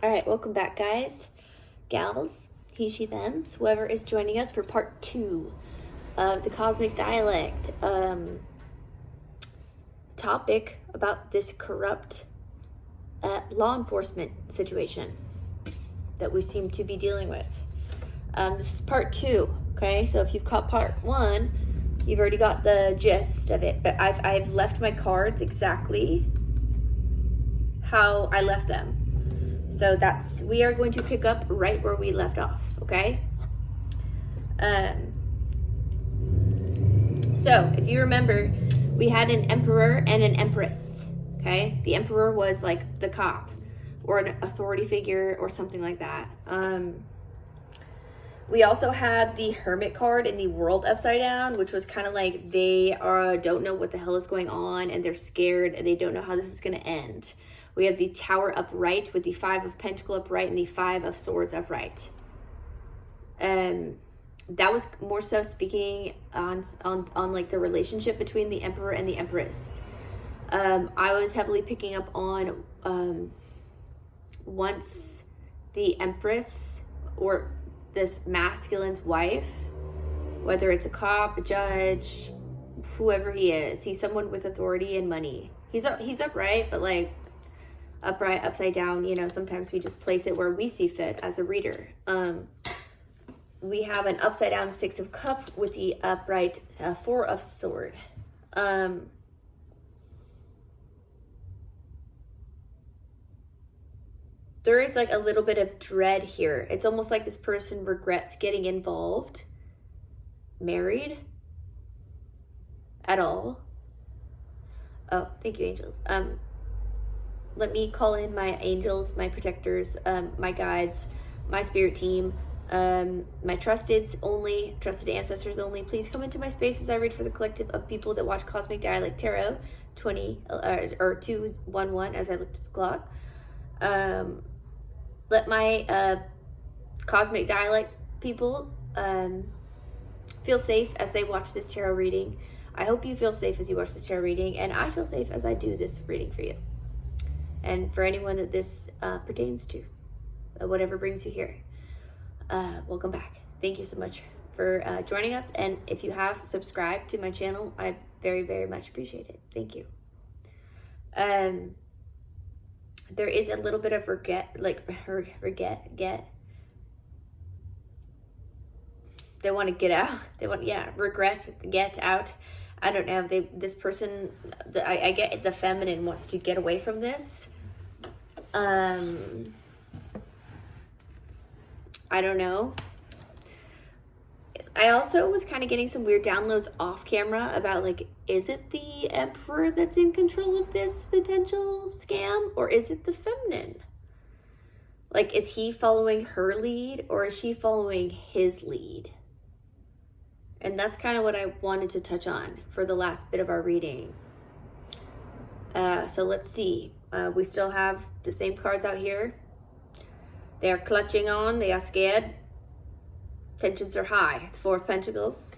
All right, welcome back, guys, gals, he, she, thems, whoever is joining us for part 2 of the cosmic dialect topic about this corrupt law enforcement situation that we seem to be dealing with. This is part 2, okay? So if you've caught part 1, you've already got the gist of it, but I've left my cards exactly how I left them. So we are going to pick up right where we left off, okay? So if you remember, we had an emperor and an empress, okay? The emperor was like the cop or an authority figure or something like that. We also had the hermit card in the world upside down, which was kind of like they don't know what the hell is going on and they're scared and they don't know how this is going to end. We have the tower upright with the 5 of Pentacles upright and the 5 of Swords upright. That was more so speaking on like the relationship between the emperor and the empress. I was heavily picking up on once the empress or this masculine's wife, whether it's a cop, a judge, whoever he is, he's someone with authority and money. He's upright, but like upright, upside down, you know, sometimes we just place it where we see fit as a reader. We have an upside down 6 of Cup with the upright 4 of Sword. There is like a little bit of dread here. It's almost like this person regrets getting involved, married at all. Oh, thank you, angels. Let me call in my angels, my protectors, my guides, my spirit team, my trusted ancestors only. Please come into my space as I read for the collective of people that watch Cosmic Dialect Tarot 211 as I looked at the clock. Let my Cosmic Dialect people feel safe as they watch this tarot reading. I hope you feel safe as you watch this tarot reading, and I feel safe as I do this reading for you. And for anyone that this pertains to, whatever brings you here, welcome back. Thank you so much for joining us. And if you have subscribed to my channel, I very, very much appreciate it. Thank you. There is a little bit of regret. They want to get out. Regret, get out. I don't know. This person, I get the feminine wants to get away from this. I don't know. I also was kind of getting some weird downloads off camera about like, is it the emperor that's in control of this potential scam, or is it the feminine? Like, is he following her lead or is she following his lead? And that's kind of what I wanted to touch on for the last bit of our reading. So let's see. We still have the same cards out here. They are clutching on. They are scared. Tensions are high. The 4 of Pentacles.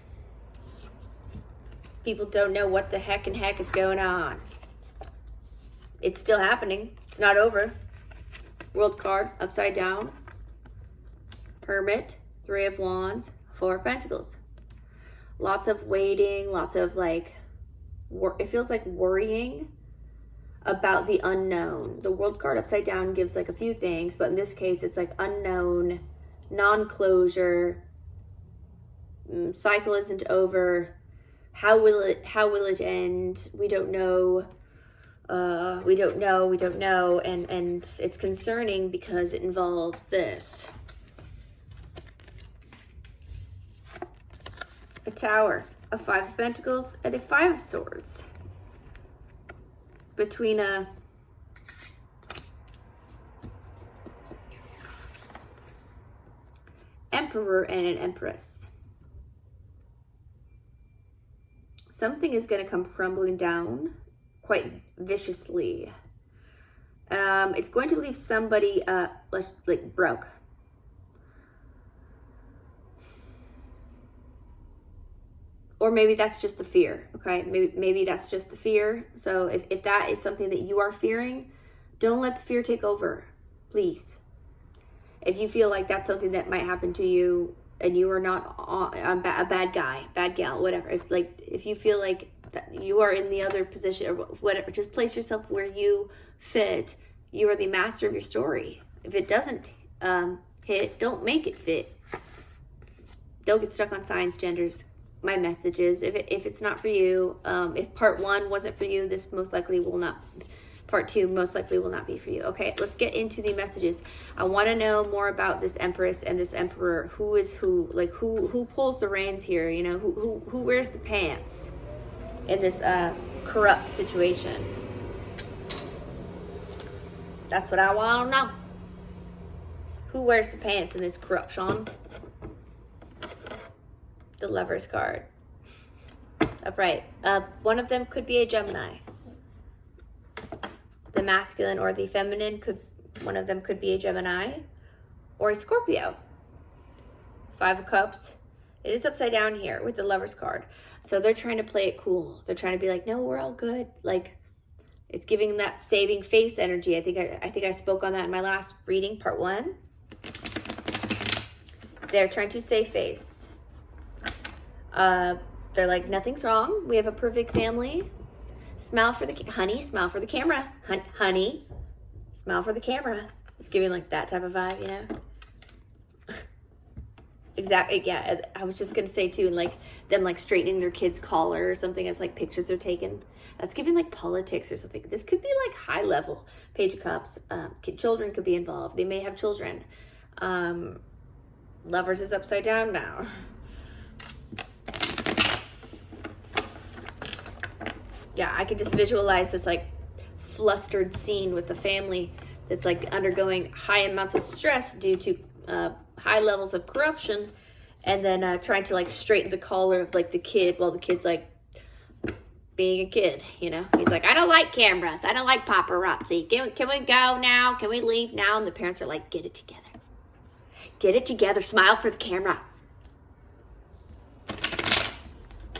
People don't know what the heck is going on. It's still happening. It's not over. World card, upside down. Hermit, 3 of Wands, 4 of Pentacles. Lots of waiting, lots of like, it feels like worrying about the unknown. The world card upside down gives like a few things, but in this case, it's like unknown, non-closure, cycle isn't over. How will it end? We don't know. We don't know. And it's concerning because it involves this. A Tower, a 5 of Pentacles, and a 5 of Swords. Between a Emperor and an Empress. Something is going to come crumbling down quite viciously. It's going to leave somebody like broke. Or maybe that's just the fear, okay? Maybe that's just the fear. So if that is something that you are fearing, don't let the fear take over, please. If you feel like that's something that might happen to you and you are not a bad guy, bad gal, whatever. If you feel like that you are in the other position or whatever, just place yourself where you fit. You are the master of your story. If it doesn't hit, don't make it fit. Don't get stuck on signs, genders. My message is, if it's not for you, if part 1 wasn't for you, this most likely will not. Part 2 most likely will not be for you. Okay, let's get into the messages. I want to know more about this Empress and this Emperor. Who is who? Like who pulls the reins here? You know, who wears the pants in this corrupt situation? That's what I want to know. Who wears the pants in this corruption? The Lover's card. Upright. One of them could be a Gemini. The masculine or the feminine one of them could be a Gemini or a Scorpio. 5 of Cups. It is upside down here with the Lover's card. So they're trying to play it cool. They're trying to be like, no, we're all good. Like, it's giving that saving face energy. I think I spoke on that in my last reading, part 1. They're trying to save face. They're like, nothing's wrong. We have a perfect family. Smile for the honey. Smile for the camera. Honey, smile for the camera. It's giving like that type of vibe, you know. Exactly. Yeah, I was just gonna say too, and like them like straightening their kid's collar or something as like pictures are taken. That's giving like politics or something. This could be like high level. Page of Cups. Children could be involved. They may have children. Lovers is upside down now. Yeah, I can just visualize this like flustered scene with the family that's like undergoing high amounts of stress due to high levels of corruption, and then trying to like straighten the collar of like the kid while the kid's like being a kid, you know. He's like, I don't like cameras. I don't like paparazzi. Can we go now? Can we leave now? And the parents are like, get it together. Get it together. Smile for the camera.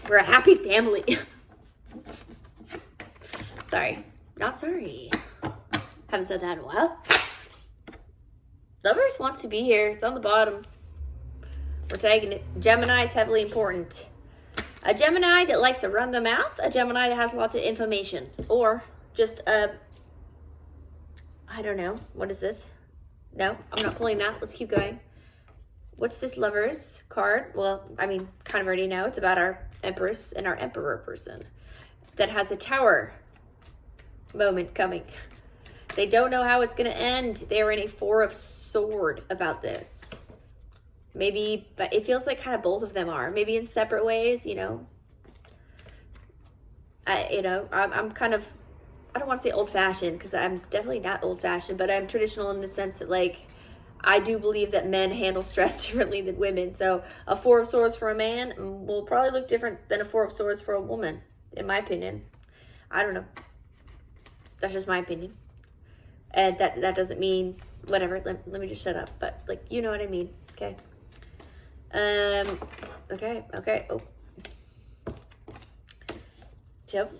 We're a happy family. Sorry. Not sorry. Haven't said that in a while. Lovers wants to be here. It's on the bottom. We're taking it. Gemini is heavily important. A Gemini that likes to run the mouth. A Gemini that has lots of information. Or just I don't know. What is this? No, I'm not pulling that. Let's keep going. What's this Lover's card? Well, I mean, kind of already know. It's about our Empress and our Emperor person that has a Tower moment coming. They don't know how it's going to end. They are in a 4 of Swords about this. Maybe, but it feels like kind of both of them are. Maybe in separate ways, you know. I'm kind of, I don't want to say old-fashioned because I'm definitely not old-fashioned, but I'm traditional in the sense that, like, I do believe that men handle stress differently than women. So a 4 of Swords for a man will probably look different than a 4 of Swords for a woman, in my opinion. I don't know. That's just my opinion. And that doesn't mean whatever. Let me just shut up. But, like, you know what I mean. Okay. Okay. Oh. Yep.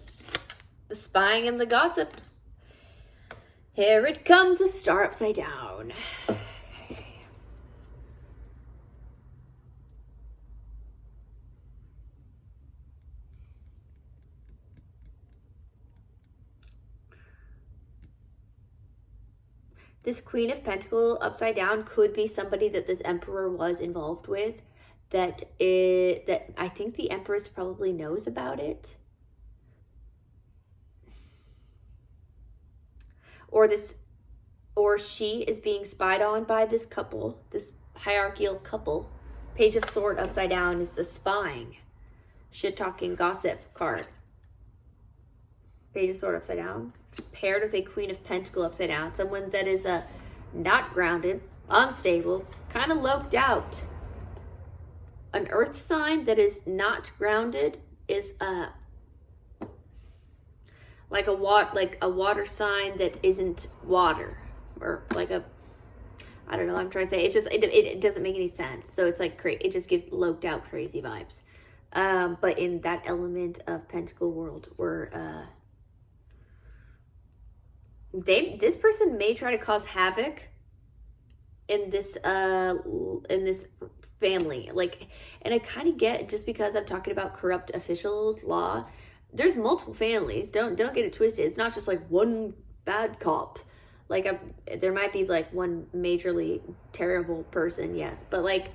The spying and the gossip. Here it comes, a star upside down. Okay. This Queen of Pentacles upside down could be somebody that this Emperor was involved with. That I think the Empress probably knows about it. Or she is being spied on by this couple, this hierarchical couple. Page of Swords upside down is the spying, shit-talking gossip card. Page of Swords upside down, paired with a Queen of Pentacles upside down. Someone that is not grounded, unstable, kind of loped out. An earth sign that is not grounded is like a water sign that isn't water, or like a, I don't know. I'm trying to say, it's just it doesn't make any sense. So it's like it just gives loped out crazy vibes. But in that element of Pentacle world, where this person may try to cause havoc in this family. Like, and I kind of get, just because I'm talking about corrupt officials, law, there's multiple families. Don't get it twisted. It's not just like one bad cop. Like, there might be like one majorly terrible person, yes, but like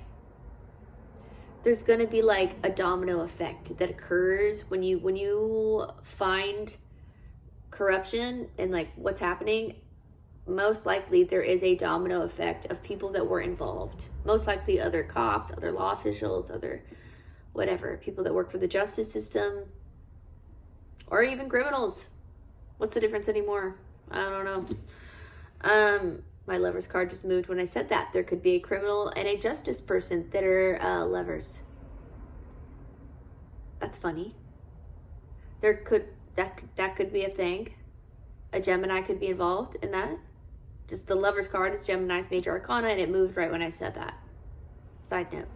there's gonna be like a domino effect that occurs when you find corruption and like what's happening. Most likely there is a domino effect of people that were involved. Most likely other cops, other law officials, other whatever, people that work for the justice system, or even criminals. What's the difference anymore? I don't know. My lover's card just moved when I said that. There could be a criminal and a justice person that are lovers. That's funny. That could be a thing. A Gemini could be involved in that. Just the lover's card is Gemini's major arcana, and it moved right when I said that. Side note.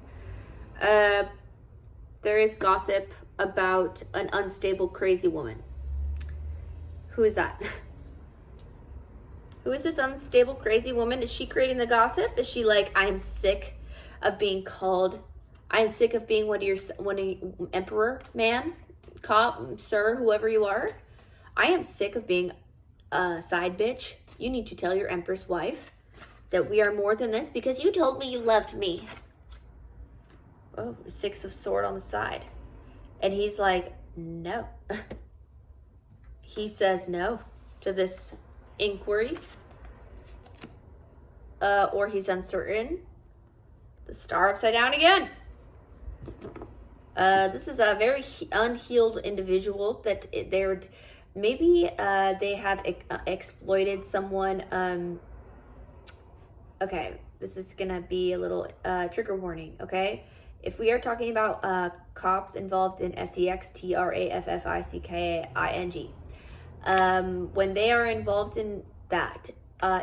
There is gossip about an unstable, crazy woman. Who is that? Who is this unstable, crazy woman? Is she creating the gossip? Is she like, I'm sick of being called, I'm sick of being one of emperor, man, cop, sir, whoever you are. I am sick of being a side bitch. You need to tell your empress wife that we are more than this because you told me you loved me. Oh, 6 of Swords on the side. And he's like, no. He says no to this inquiry. Or he's uncertain. The Star upside down again. This is a very unhealed individual that they're, maybe they have exploited someone. Okay, this is gonna be a little trigger warning, okay? If we are talking about cops involved in sex, trafficking, when they are involved in that,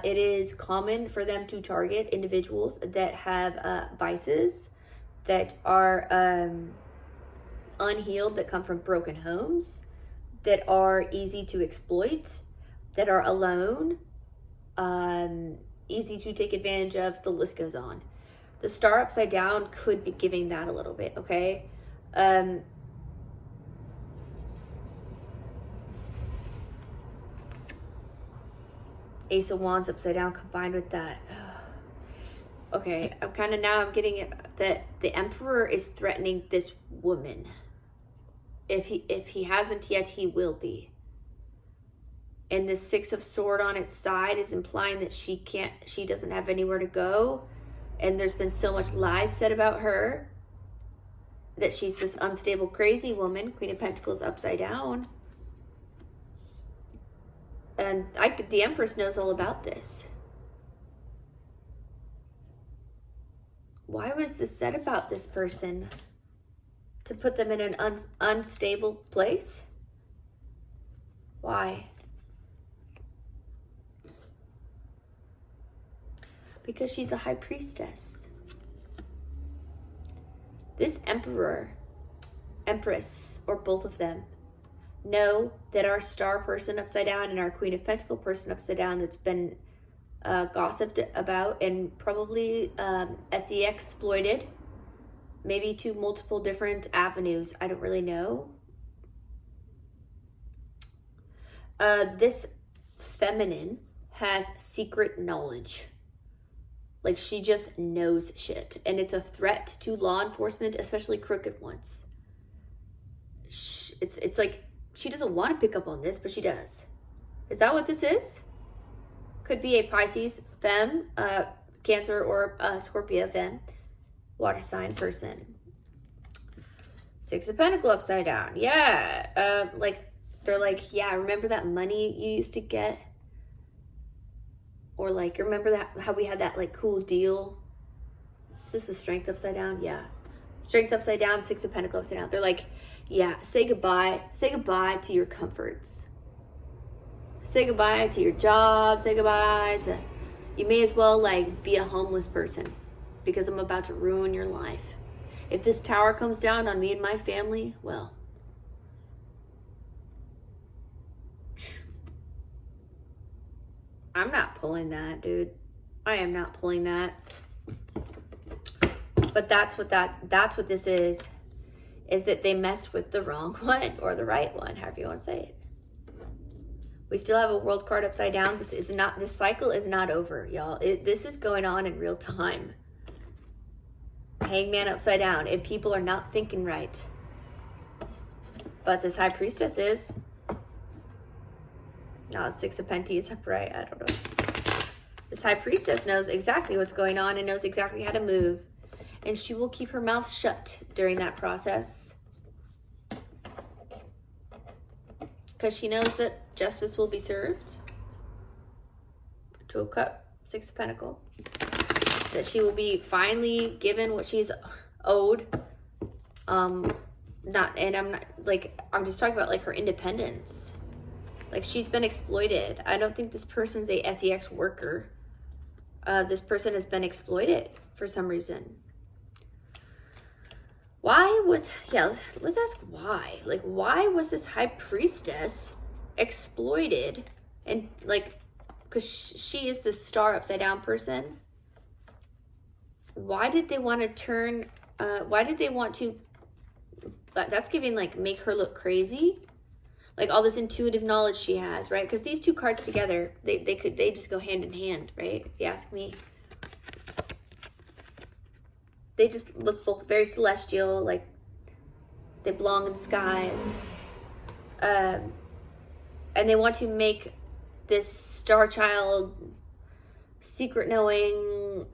it is common for them to target individuals that have vices that are unhealed, that come from broken homes, that are easy to exploit, that are alone, easy to take advantage of. The list goes on. The Star upside down could be giving that a little bit, okay? Ace of Wands upside down combined with that. Okay, I'm getting it that the Emperor is threatening this woman. If he hasn't yet, he will be. And the 6 of Swords on its side is implying that she doesn't have anywhere to go. And there's been so much lies said about her, that she's this unstable, crazy woman. Queen of Pentacles upside down. And the Empress knows all about this. Why was this said about this person? To put them in an unstable place? Why? Because she's a high priestess. This Emperor, Empress, or both of them, know that our Star person upside down and our Queen of Pentacle person upside down that's been gossiped about and probably exploited, maybe to multiple different avenues. I don't really know. This feminine has secret knowledge. Like, she just knows shit. And it's a threat to law enforcement, especially crooked ones. It's like, she doesn't want to pick up on this, but she does. Is that what this is? Could be a Pisces femme, Cancer, or Scorpio femme, water sign person. 6 of Pentacles upside down. Yeah. Like, they're like, yeah, remember that money you used to get? Or like, remember that, how we had that like cool deal? Is this the Strength upside down? Yeah. Strength upside down, 6 of Pentacles upside down. They're like, yeah, say goodbye. Say goodbye to your comforts. Say goodbye to your job. Say goodbye to, you may as well like be a homeless person, because I'm about to ruin your life. If this tower comes down on me and my family, well, I'm not pulling that, dude. I am not pulling that. But that's what this is that they messed with the wrong one or the right one, however you want to say it. We still have a world card upside down. This cycle is not over, y'all. This is going on in real time. Hangman upside down, and people are not thinking right. But this High Priestess is. No, Six of Pentacles upright. I don't know. This High Priestess knows exactly what's going on and knows exactly how to move. And she will keep her mouth shut during that process. Because she knows that justice will be served. Two of Cups, Six of Pentacles. That she will be finally given what she's owed. I'm just talking about like her independence. Like, she's been exploited. I don't think this person's a sex worker. This person has been exploited for some reason. Let's ask why. Like, why was this High Priestess exploited? And like, because she is this star upside down person. Why did they want to turn, that's giving like, make her look crazy. Like all this intuitive knowledge she has, right? Because these two cards together, they just go hand in hand, right? If you ask me. They just look both very celestial, like they belong in the skies. And they want to make this star child, secret knowing,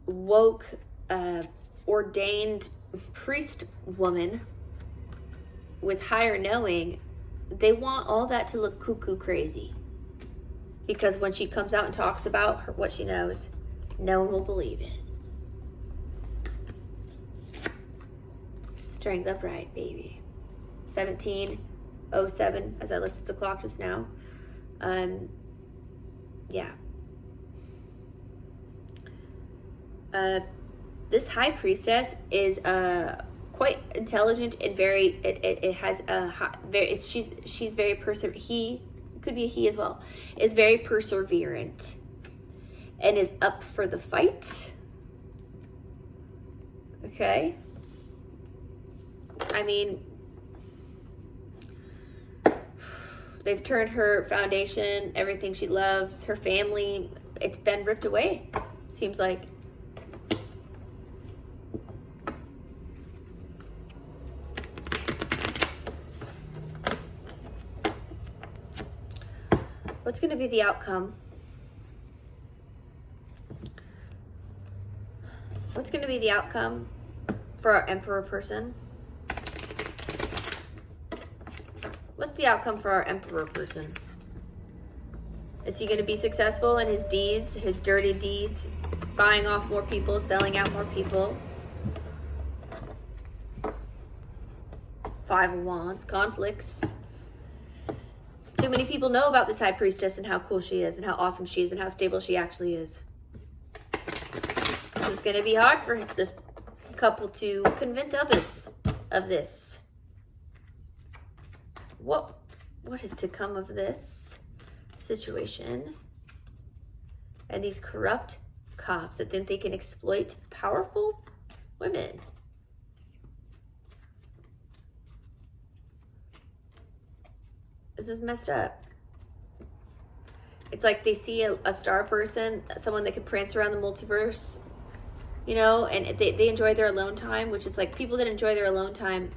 woke, ordained priest woman with higher knowing. They want all that to look cuckoo crazy. Because when she comes out and talks about what she knows, no one will believe it. Strength upright, baby. 17:07 as I looked at the clock just now. Yeah. This High Priestess is quite intelligent and very. It has a very. She's very he could be a he as well. Is very perseverant and is up for the fight. Okay. I mean, they've turned her foundation, everything she loves, her family, it's been ripped away, seems like. What's going to be the outcome? What's going to be the outcome for our Emperor person? What's the outcome for our Emperor person? Is he going to be successful in his deeds, his dirty deeds, buying off more people, selling out more people? Five of Wands, conflicts. Too many people know about this High Priestess and how cool she is and how awesome she is and how stable she actually is. This is going to be hard for this couple to convince others of this. What is to come of this situation? And these corrupt cops that think they can exploit powerful women. This is messed up. It's like they see a star person, someone that can prance around the multiverse, you know, and they enjoy their alone time, which is like people that enjoy their alone time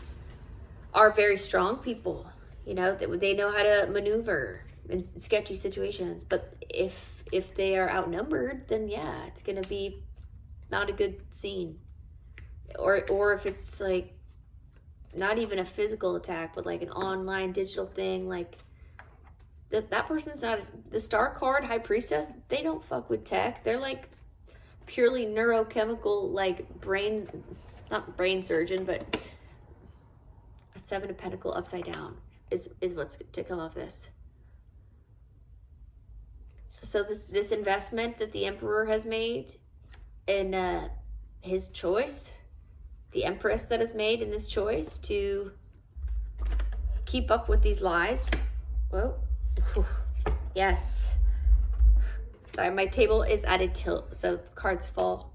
are very strong people. You know, they know how to maneuver in sketchy situations. But if they are outnumbered, then yeah, it's going to be not a good scene. Or if it's like not even a physical attack, but like an online digital thing, like that person's not the star card High Priestess. They don't fuck with tech. They're like purely neurochemical, like not brain surgeon, but a Seven of Pentacles upside down is what's to come of this. So this investment that the Emperor has made in his choice, the Empress that has made in this choice to keep up with these lies. Whoa. Yes. Sorry, my table is at a tilt, so cards fall.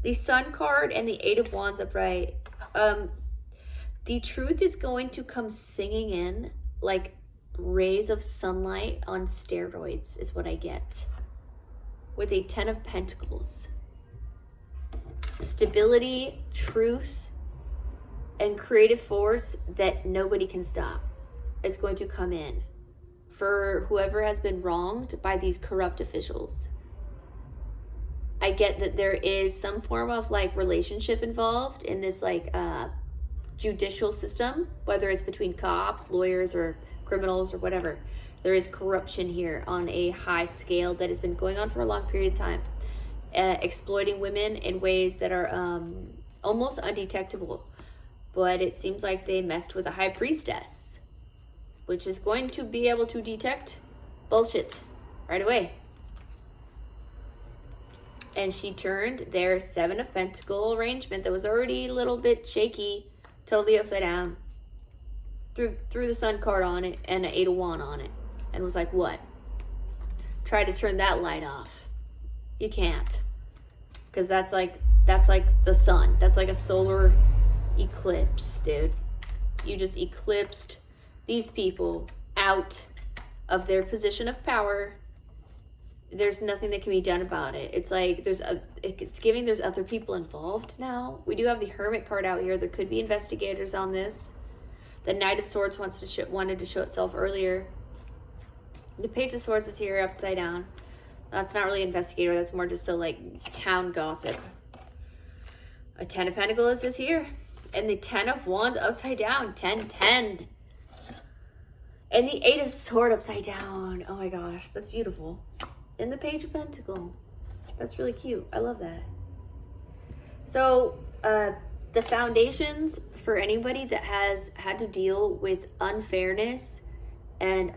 The Sun card and the Eight of Wands upright. The truth is going to come singing in like rays of sunlight on steroids is what I get. With a Ten of Pentacles. Stability, truth, and creative force that nobody can stop is going to come in for whoever has been wronged by these corrupt officials. I get that there is some form of like relationship involved in this like judicial system, whether it's between cops, lawyers, or criminals or whatever. There is corruption here on a high scale that has been going on for a long period of time, exploiting women in ways that are almost undetectable. But it seems like they messed with a high priestess, which is going to be able to detect bullshit right away. And she turned their Seven of Pentacle arrangement that was already a little bit shaky totally upside down. Threw the Sun card on it and an Eight of Wands on it. And was like, what? Try to turn that light off. You can't. Because that's like the sun. That's like a solar eclipse, dude. You just eclipsed these people out of their position of power. There's nothing that can be done about it. It's like it's giving there's other people involved now. We do have the Hermit card out here. There could be investigators on this. The Knight of Swords wanted to show itself earlier. The Page of Swords is here upside down. That's not really investigator. That's more just so like town gossip. A Ten of Pentacles is here. And the Ten of Wands upside down. 10-10. And the Eight of Swords upside down. Oh my gosh, that's beautiful. And the Page of Pentacles. That's really cute. I love that. So, the foundations for anybody that has had to deal with unfairness and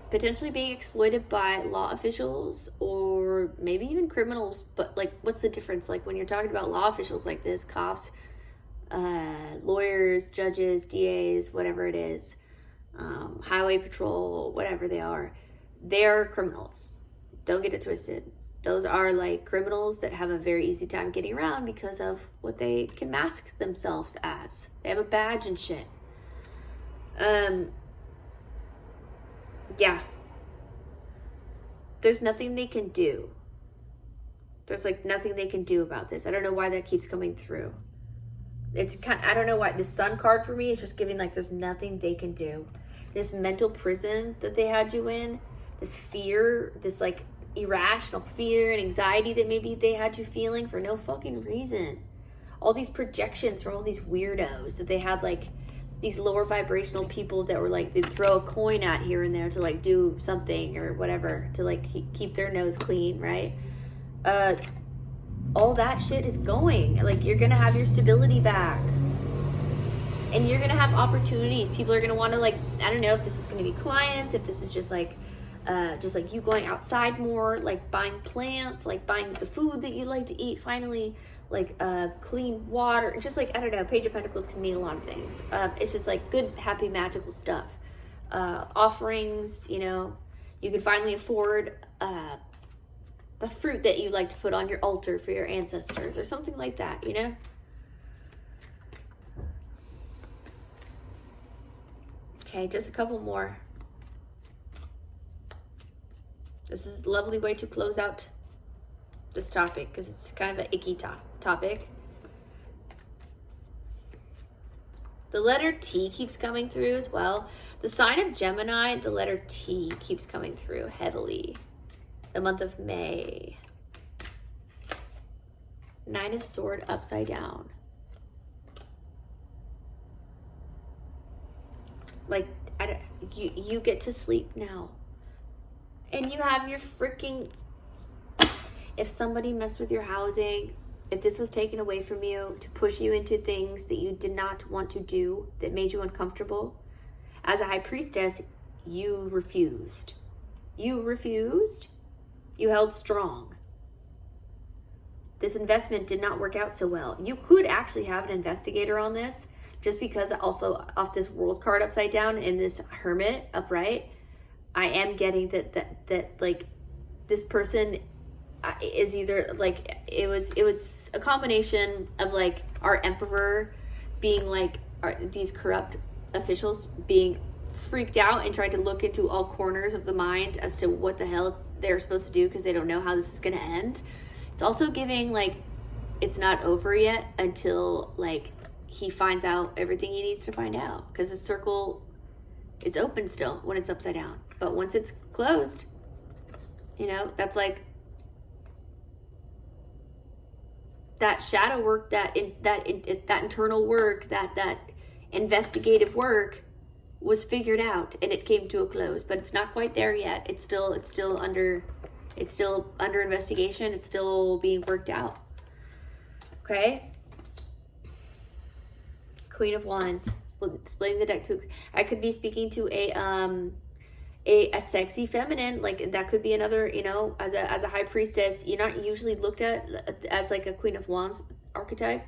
potentially being exploited by law officials or maybe even criminals. But like, what's the difference? Like when you're talking about law officials like this, cops, lawyers, judges, DAs, whatever it is, highway patrol, whatever they're criminals. Don't get it twisted. Those are like criminals that have a very easy time getting around because of what they can mask themselves as. They have a badge and shit. Yeah. There's nothing they can do. There's like nothing they can do about this. I don't know why that keeps coming through. I don't know why. The Sun card for me is just giving like there's nothing they can do. This mental prison that they had you in, this fear, this like irrational fear and anxiety that maybe they had you feeling for no fucking reason. All these projections from all these weirdos that they had, like these lower vibrational people that were like, they'd throw a coin at here and there to like do something or whatever to like keep their nose clean, right? All that shit is going. Like, you're gonna have your stability back. And you're gonna have opportunities. People are gonna want to, like, I don't know if this is gonna be clients, if this is just like you going outside more, like buying plants, like buying the food that you like to eat finally, like clean water, just like, I don't know, Page of Pentacles can mean a lot of things. It's just like good, happy, magical stuff. Offerings, you know, you can finally afford the fruit that you like to put on your altar for your ancestors or something like that, you know? Okay, just a couple more. This is a lovely way to close out this topic because it's kind of an icky topic. The letter T keeps coming through as well. The sign of Gemini, the letter T keeps coming through heavily. The month of May. Nine of Swords upside down. Like, you get to sleep now. And you have your freaking... If somebody messed with your housing, if this was taken away from you to push you into things that you did not want to do, that made you uncomfortable, as a high priestess, you refused. You refused. You held strong. This investment did not work out so well. You could actually have an investigator on this, just because also off this World card upside down and this Hermit upright, I am getting that like this person is either like, it was a combination of like our emperor being like, these corrupt officials being freaked out and trying to look into all corners of the mind as to what the hell they're supposed to do because they don't know how this is going to end. It's also giving like it's not over yet until like he finds out everything he needs to find out, because the circle, it's open still when it's upside down, but once it's closed, you know, that's like that shadow work, that internal work, that investigative work was figured out and it came to a close, but it's not quite there yet. It's still under investigation. It's still being worked out. Okay. Queen of Wands, splitting the deck to, I could be speaking to a sexy feminine, like that could be another, you know, as a high priestess. You're not usually looked at as like a Queen of Wands archetype,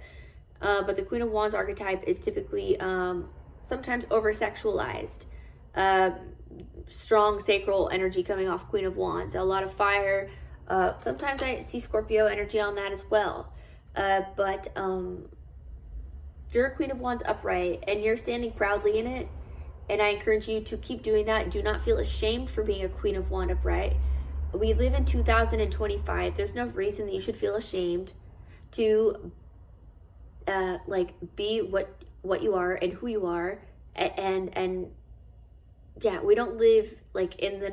but the Queen of Wands archetype is typically sometimes over-sexualized. Strong sacral energy coming off Queen of Wands, a lot of fire. Sometimes I see Scorpio energy on that as well. But you're a Queen of Wands upright and you're standing proudly in it. And I encourage you to keep doing that. Do not feel ashamed for being a Queen of Wands upright. We live in 2025. There's no reason that you should feel ashamed to like be what you are and who you are. And yeah, we don't live like in the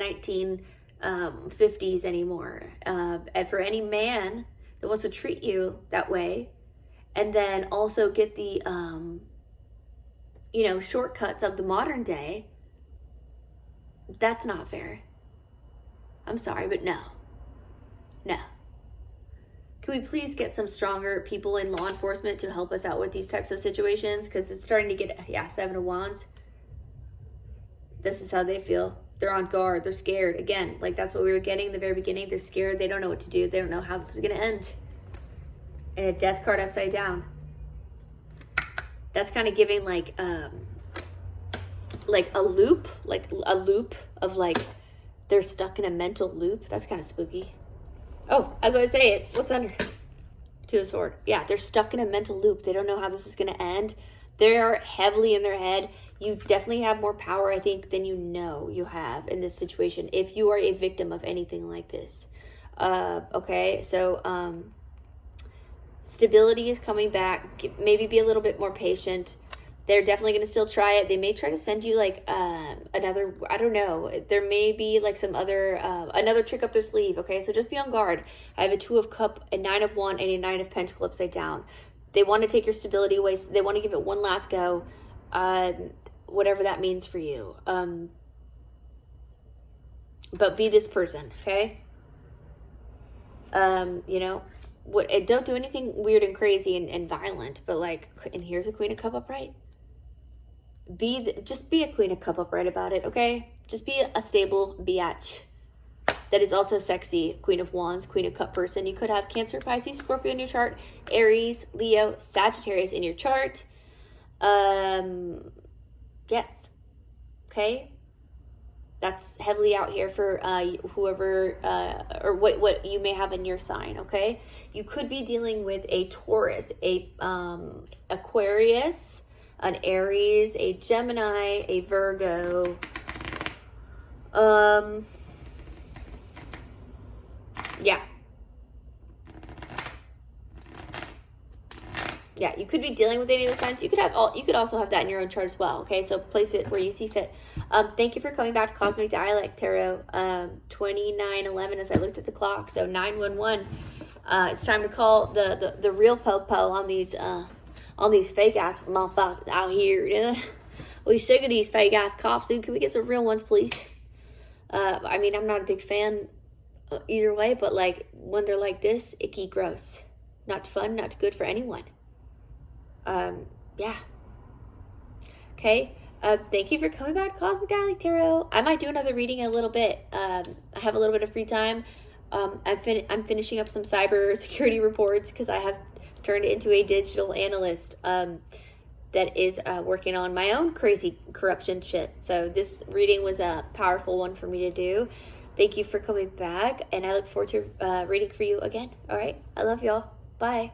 1950s anymore. And for any man that wants to treat you that way, and then also get the you know, shortcuts of the modern day, that's not fair. I'm sorry, but no. Can we please get some stronger people in law enforcement to help us out with these types of situations? Because it's starting to get, yeah, 7 of Wands. This is how they feel. They're on guard. They're scared. Again, like that's what we were getting in the very beginning. They're scared. They don't know what to do. They don't know how this is going to end. And a death card upside down. That's kind of giving like a loop of like they're stuck in a mental loop. That's kind of spooky. Oh, as I say it, what's under? 2 of Swords. Yeah, they're stuck in a mental loop. They don't know how this is going to end. They are heavily in their head. You definitely have more power, I think, than you know you have in this situation, if you are a victim of anything like this. Okay, so stability is coming back. Maybe be a little bit more patient. They're definitely going to still try it. They may try to send you like another, I don't know. There may be like some other, another trick up their sleeve. Okay, so just be on guard. I have a 2 of Cups, a 9 of Wands, and a 9 of Pentacles upside down. They want to take your stability away. So they want to give it one last go. Whatever that means for you. But be this person, okay? You know, don't do anything weird and crazy and violent, but like, and here's a Queen of Cups upright. Just be a Queen of Cups upright about it, okay? Just be a stable biatch that is also sexy. Queen of Wands, Queen of Cups person. You could have Cancer, Pisces, Scorpio in your chart, Aries, Leo, Sagittarius in your chart. Yes. Okay. That's heavily out here for whoever or what you may have in your sign. Okay. You could be dealing with a Taurus, a Aquarius, an Aries, a Gemini, a Virgo. Yeah. Yeah, you could be dealing with any of the signs. You could also have that in your own chart as well. Okay, so place it where you see fit. Thank you for coming back to Cosmic Dialect Tarot. 29:11 as I looked at the clock. So 911. It's time to call the real po-po on these fake ass motherfuckers out here. Yeah. We sick of these fake ass cops, dude. Can we get some real ones, please? I mean, I'm not a big fan either way, but like when they're like this, icky, gross, not fun, not good for anyone. Yeah. Okay. Thank you for coming back to Cosmic Dialect Tarot. I might do another reading in a little bit. I have a little bit of free time. I'm finishing up some cyber security reports because I have turned into a digital analyst that is working on my own crazy corruption shit. So this reading was a powerful one for me to do. Thank you for coming back, and I look forward to reading for you again. All right? I love y'all. Bye.